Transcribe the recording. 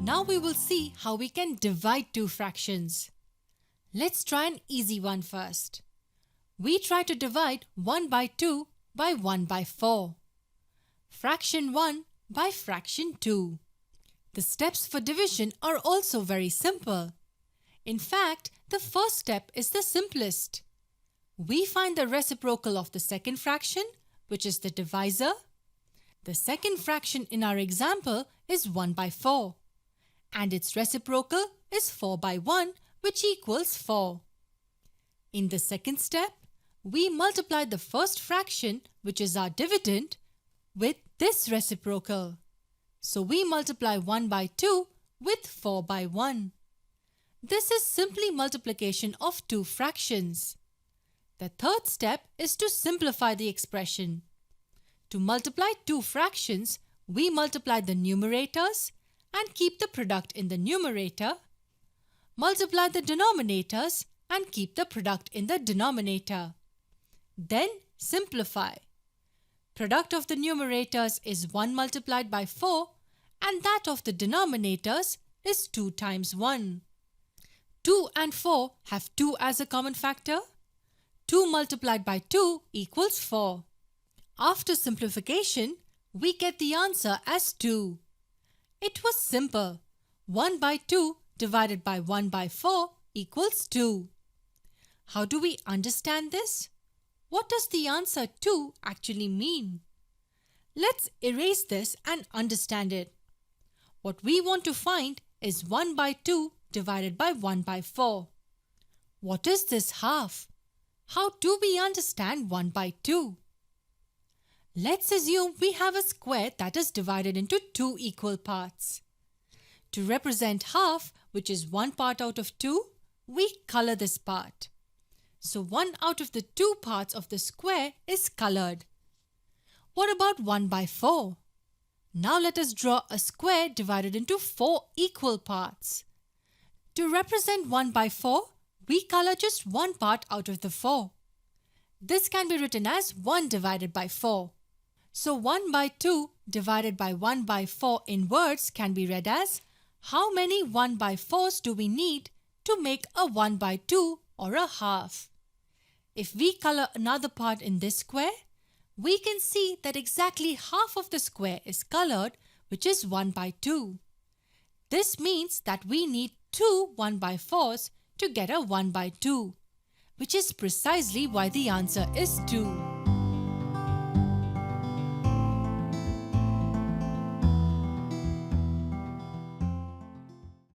Now we will see how we can divide two fractions. Let's try an easy one first. We try to divide 1 by 2 by 1 by 4. Fraction 1 by fraction 2. The steps for division are also very simple. In fact, the first step is the simplest. We find the reciprocal of the second fraction, which is the divisor. The second fraction in our example is 1 by 4. And its reciprocal is 4 by 1, which equals 4. In the second step, we multiply the first fraction, which is our dividend, with this reciprocal. So we multiply 1 by 2 with 4 by 1. This is simply multiplication of two fractions. The third step is to simplify the expression. To multiply two fractions, we multiply the numerators and keep the product in the numerator. Multiply the denominators and keep the product in the denominator. Then simplify. Product of the numerators is 1 multiplied by 4 and that of the denominators is 2 times 1. 2 and 4 have 2 as a common factor. 2 multiplied by 2 equals 4. After simplification, we get the answer as 2. It was simple. 1 by 2 divided by 1 by 4 equals 2. How do we understand this? What does the answer 2 actually mean? Let's erase this and understand it. What we want to find is 1 by 2 divided by 1 by 4. What is this half? How do we understand 1 by 2? Let's assume we have a square that is divided into two equal parts. To represent half, which is one part out of 2, we color this part. So 1 out of the 2 parts of the square is colored. What about 1 by 4? Now let us draw a square divided into 4 equal parts. To represent 1 by 4, we color just one part out of the 4. This can be written as 1 divided by 4. So 1 by 2 divided by 1 by 4 in words can be read as how many 1 by 4s do we need to make a 1 by 2 or a half. If we color another part in this square, we can see that exactly half of the square is colored, which is 1 by 2. This means that we need two 1 by 4s to get a 1 by 2, which is precisely why the answer is 2.